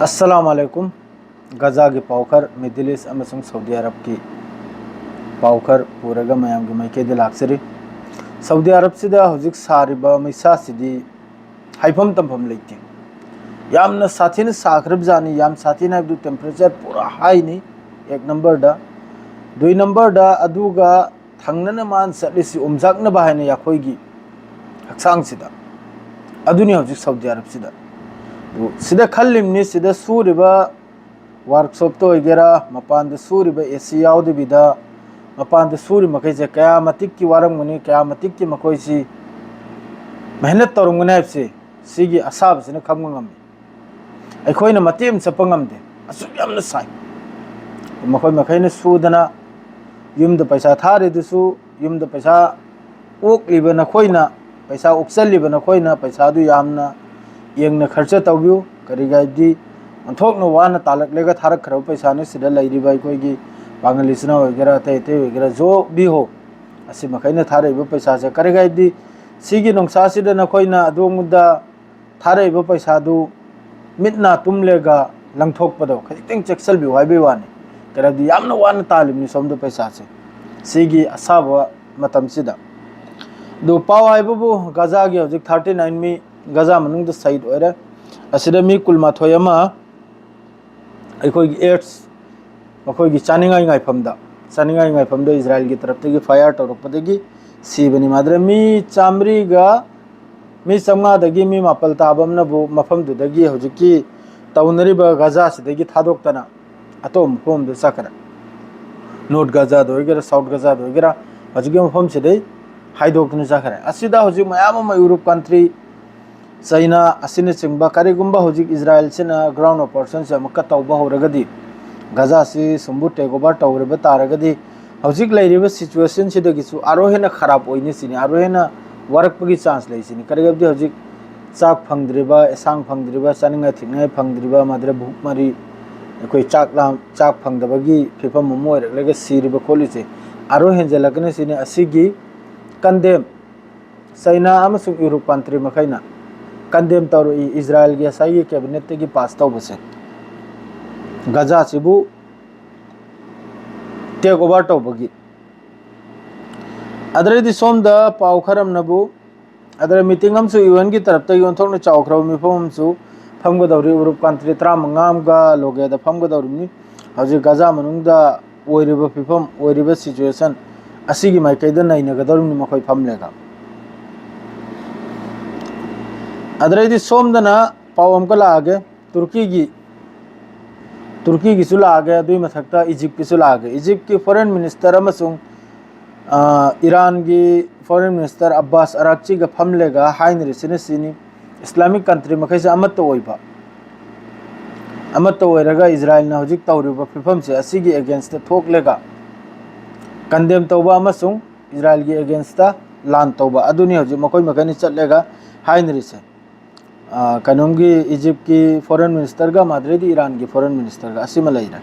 अस्सलामुअलैकुम। गजा की पावखर middle east Saudi अरब की पावखर पूरगा मयाम की माइकेदे लाक्सरी। सऊदी अरब से हजिक सारिबा मैसासिदी हाइफम तंफम लेते यामना साथीन साखरब जानी याम साथीन है टेम्परेचर पूरा हाई नहीं एक नंबर दा दुई नंबर दा अदुगा थंगनन मान सलिसी उमजाकन बाहायने याखोइगी हक्सांग सिदा अदुनी हजिक सऊदी अरब सिदा सिदा खल्लिमनी सिदा सूरिबा वर्कशॉप तो होगेरा मपान सूरिबा एसी याउदबिदा मपान सूरी मखैसे कया मतिक की वारंगमनी कया मतिक की मखोइसी मेहनत तौरंगने हाइबसे सिगी असाबसिना खंगम ngami अखोइना मतेम चप्पा ngamde असुक यामना साइ मखोइ मखैना सुदना युमदा पैसा थारेदसु युमदा पैसा ओकलिबा नखोइना पैसा ओक्सलिबा नखोइना पैसा दु यामना येंगना खर्चा तौबियो करिगाइदी अंथोकना वाना तालकलेगा थारक खरब पैसा ने सिदा लैरिबा अखोइगी बांग्लादेशना वगैरह अतै वगैरह जो भी हो असि मखैना थारेबा पैसा से करिगाइदी सिगी नोंसासिदा नखोइना अदोंगदा थारेबा पैसा दु मितना तुमलेगा लंगथोकपदो खजितंग चेक्सलबियो हाइबे वाने करदी यामना वाना तालिमनि सोमदो पैसा से सिगी असाबा मतमसिदा दो पाव हाइबबु गजा गे हजिक 39 मी गजा मनुंग साइड ओरे असिदा मी कुलमाथोय अमा अखोइगी एड्स मखोइगी चानिंगाई गाइफमदा इजराइल की तरफ तगी फायर तौरपदगी सीबनी माद्रे मी चामरीगा मी चमगादगी मी मापल ताबमनबु मफमदुदगी हजिकी तौनरिबा गजा सिदगी थादोक्तना अतोम फोमदु सकरा नॉर्थ गजा दोगेरा साउथ गजा दोगेरा हजिकी मफम सिदै हाइदोक्तनु सकरा असिदा हजिक मयाम यूरोप कंट्री चाइना असिने चिंबा करिगुंबा हजिक इजराइल सिना ग्राउंड ऑपरेशन से अमका तौबा होरगदी गजा से सुंबु टेकओवर तौरबा तारगदी हजिक लैरिबा सिचुएशन सिदगिसु आरोहेना खराब ओइने सिनि आरोहेना वरकपगी चांस लैसिनि करिगबदी हजिक चाक फंगद्रिबा एसांग फंगद्रिबा चानिंगा थिंगनाय फंगद्रिबा माद्रे भुकमारी कोई चाक फंगदबगी फिफम मोयरगलेगा सिरिबा खोलिसे आरो हेंजेलकने सिनि असिगी कंडेम चाइना अमसुंग यूरोप कंट्री मखैना कंडेम तौर इजराइल की असाई कैबिनेट की पास तौबसे गजा सिबु टेक ओवर तौबगी अदरेदी सोमदा पावखरम नबु अदर मीटिंग हमसु यूएन की तरफ तगी ओंथोकना चावख्रब मिफमसु फमगदौरी यूरोप कंट्री 35 गा लोगेदा फमगदौरिनि हजि गजा मनुंगदा ओइरिबा फिफम ओइरिबा सिचुएशन असिगी माइकैदा नैनगदौरिनि मखोइ फमलेगा अदरेदी सोमदना पावम का लागे तुर्की की लागे दुई मथक्ता इजिप्ट की लागे इजिप्ट की फॉरेन मिनिस्टर अमसुंग ईरान की फॉरेन मिनिस्टर अब्बास अराक्ची का फमलेगा हाइनरिसिने सिनी इस्लामिक कंट्री मखैसे अमत्त ओइरगा इजराइल ना हजिक तौरिबा फिफम से असिगी अगेंस्ट थोकलेगा कंडेम तौबा अमसुंग इजराइल की अगेंस्ट लान तौबा अदुनी हजिक मखोइ मखैनि चलेगा हाइनरिसे कनोम की इजिप्ट की फॉरेन मिनिस्टर का माद्रेदी ईरान की फॉरेन मिनिस्टर का असीम लैरा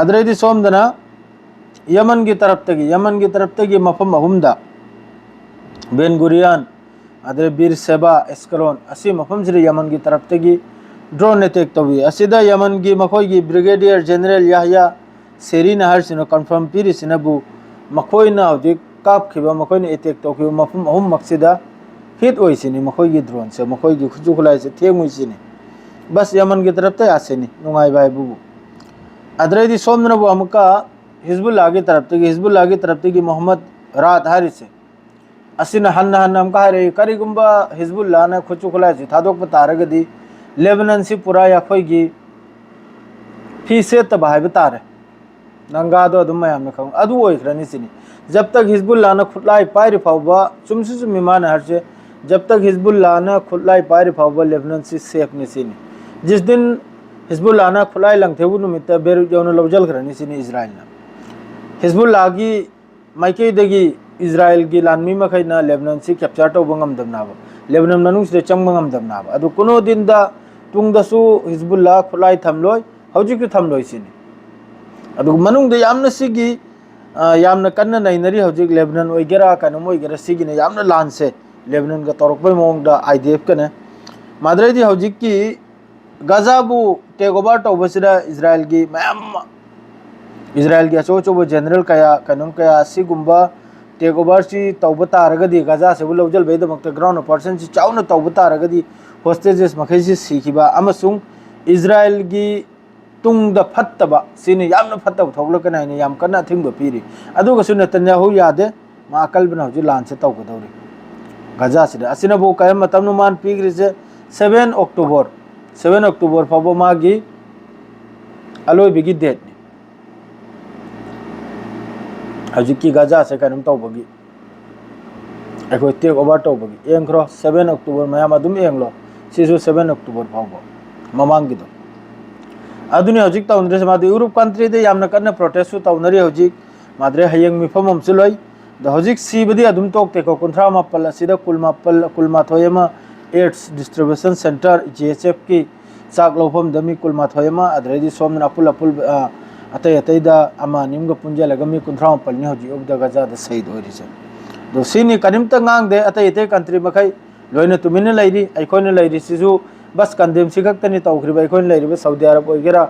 अदरेदी सोमदना यमन की तरफ तगी मफम अहुमदा बेन गुरियान अदरे बीर सेबा एस्कलोन असी मफम से यमन की तरफ तगी ड्रोन अटैक तौबी असिदा यमन की मखोइगी ब्रिगेडियर जनरल याहया सेरी नहर सिनो कन्फर्म पीरी सिनबु मखोइना हजिक कापखिबा मखोइना अटैक तौखिबा मफम अहुम मक्सिदा हिट ओइसिनी मखोइगी ड्रोन से मखोइगी खुजु खुलाई से थेंगुइसिनी बस यमन की तरफ ते आसेनी नुंगाइबाय बुबु अदरेदी सोमनबु अमका हिजबुल्लाह की तरफ तगी मोहम्मद रात हारिसे असिना हन्ना अमका हारे करिगुंबा हिजबुल्लाह ना खुजु खुलाई से थादोक तारगदी लेबनान से पूरा याखोइगी फी से तबाहाय तारे नंगादो अदुम मयाम खंग अदु ओइखरनी सिनी जब तक हिजबुल्लाह ना खुलाई पाइरि फावबा चुमसु मिमान हरसे जब तक हिजबुल्लाह ना खुलाई पाइरि फावबा लेबनान से सेफ निसिनी जिस दिन हिजबुल्लाह ना खुलाई लंगथेबु नुमित बेरुत यौन लवजल खरनी सिनी इजराइल ना हिजबुल्लाह की माइकेदगी इजराइल की लानमी मखैना लेबनान से कैप्चर तौबा ngamdamnaba लेबनान मनुंग से चंगबा ngamdamnaba अदु कुनो दिन दा तुंगदसु हिजबुल्लाह खुलाई थमलोय हौजिक थमलोय सिनी अदु मनुंग दे यामना सिगी यामना कन्ना नैनरी हौजिक लेबनान ओइगेरा कनम ओइगेरा सिगी ने यामना लान से लेबनान का तौरक मोंगदा आईडीएफ कने माद्रेदी हौजिक की गजाबू टेक ओवर तौबसिदा इजराइल की मैम इजराइल की अचो अचोब जनरल कया कनुम कया सिगुम्बा टेक ओवर सी तौब तारगदी गजा से लौजल बेदमक ground operation C chown तौब तारगदी hostages मखैसी सीखिबा अमसुंग Israel की तुंग द फत्तबा सिने यामन फत्तब थोगलकना ने याम कन्ना थिंग पीरी अदुगसु नेतन्याहु यादे मा अकलबना हजु लान से तौगदौरी गजा से असिनबो कय मतम नुमान पीग्रिसे 7 अक्टूबर फाबो मागी अलोय बिगी डेट ने हजु की गजा से कनम तौबगी एको टेक ओवर तौबगी एंग्रो 7 अक्टूबर मयाम अदुम एंगलो सिसु 7 अक्टूबर फाबो ममांगी दो अदुनि हजिक तौनद्रे मादे यूरोप कंट्री दे यामना कन्ना प्रोटेस्ट तौनरी हजिक माद्रे हयंग मिफम हमसुलय द हजिक सीबदी अदुम तोकते को 19 असिदा कुलमाथोयमा एड्स डिस्ट्रीब्यूशन सेंटर जीएचएफ की चाक लौफम दमी कुलमाथोयमा अद्रेदी सोमना अपुल अपुल अतै अतैदा अमा निमग पुंजलगा मी 19 नि हजिक उबदा गजा द शहीद होरिसे दो सिनी कनिमता ngang दे अतै अतै country मखै लोइना Tumin Larry icon Larry सिजु बस कंडेम सिखक्तनी तौखरिबा आइकोन लैरिबा सऊदी अरब ओइगेरा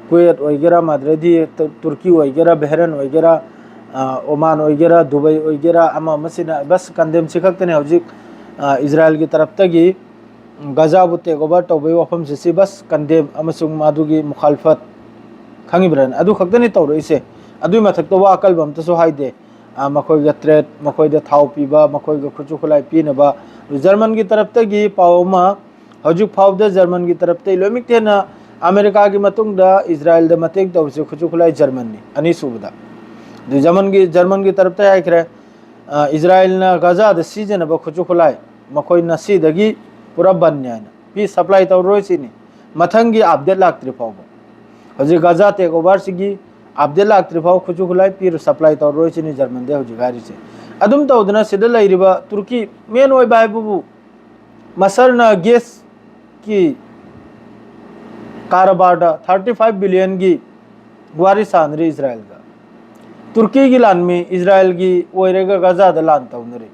कुवैत ओइगेरा माद्रेदी तुर्की ओइगेरा बहरेन ओइगेरा ओमान ओइगेरा दुबई ओइगेरा अमा मसिना बस कंडेम सिखक्तनी हजिक इजराइल की तरफ तगी गजाबु टेक ओवर तौबै वफम से बस कंडेम अमसुंग मादुगी मुखालफत खंगिब्रन अदु खक्तनी तौरइसे अदुई मथक्तो वा अकलबम तसो हाइदे मखोइगा ट्रेड मखोइदा थाव पीबा मखोइगा खुचु खुलाई पीनबा जर्मन की तरफ तगी पावमा हजुक फावदा जर्मन की तरफ तै लोमिक्तेना अमेरिका की मतुंगदा इजराइल द मतेक तौसे खुचु खुलाई जर्मन नि अनि सुबदा जर्मन की तरफ तै आइखरे इजराइल ना गजा द सीजन अब खुचु खुलाई मखोइ नसी दगी पूरा बन्याना पी सप्लाई तौरोय सिनी मथंगी अपडेट लाक्त्रि फावबो हजि गजा टेक ओवर सिगी अपडेट लाक्त्रि फाव खुचु खुलाई पी सप्लाई तौरोय सिनी जर्मन दे हजि गारी से अदुम तौदना सिदा लैरिबा तुर्की मेन ओइ बायबुबु मसरना गैस की कारोबार 35 बिलियन की गुवारी सानरी इजराइल का तुर्की की लान में इजराइल की ओइरेगा गजा द लान तौनरी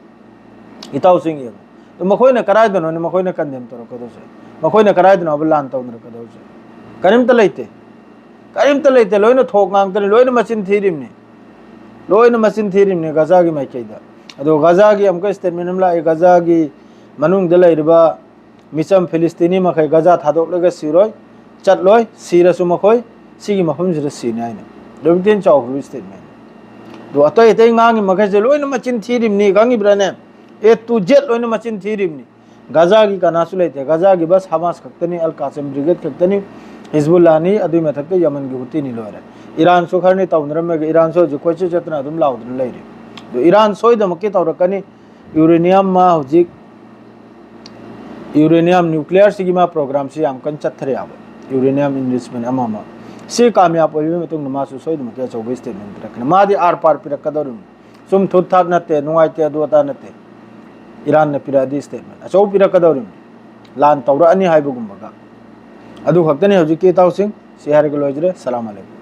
इताउ सिंह ये तो मखोइना कराय दनो ने मखोइना कंदेम तोरो कदो से मखोइना कराय दनो अब लान तौनर कदो से करिम त लैते लोइना थोक ngang तने लोइना मचिन थीरिम ने गजा की माइकेदा अदो गजा की हमका स्टेटमेंट हमला ए गजा की मनुंग द लैरिबा मिचम फिलिस्तीनी मखै गजा थादोकलगा सिरोय चटलोय सिरसु मखोय सिगी मफम जिरा सिनायने लोबितेन चावखरु स्टेटमेंट दो अतय अतय ngang मखै जे लोइना मचिन थीरिम नि गांगी ब्राने ए टू जेड लोइना मचिन थीरिम नि गजा की कनासु लैते गजा की बस हमास खक्तनी अल कासिम ब्रिगेड खक्तनी हिजबुल्लाह नि अदुई मथक्ते यमन की हुती नि लोरे ईरान सोखरनी तौनरम में ईरान सो जो कोइचे चतना अदुम लाउदन लैरे दो ईरान सोइदमके तौरकनी यूरेनियम मा हजिक यूरेनियम न्यूक्लियर सिगिमा प्रोग्राम से याम कन चथरे आब यूरेनियम इनरिचमेंट अमामा से कामयाब ओइबे मतुंग मासु सोइदमके चौबे स्टेटमेंट रखना मादि आर पार पिरकदरुम सुम थुत थाक नते नुवाइते अदुता नते ईरान ने पिरादी स्टेटमेंट अचौ पिरकदरुम लान तौरा अनि हाइबगुमबगा अदु खक्तने हजिक के ताउसिंग सिहार के लोजरे सलाम अलैकुम।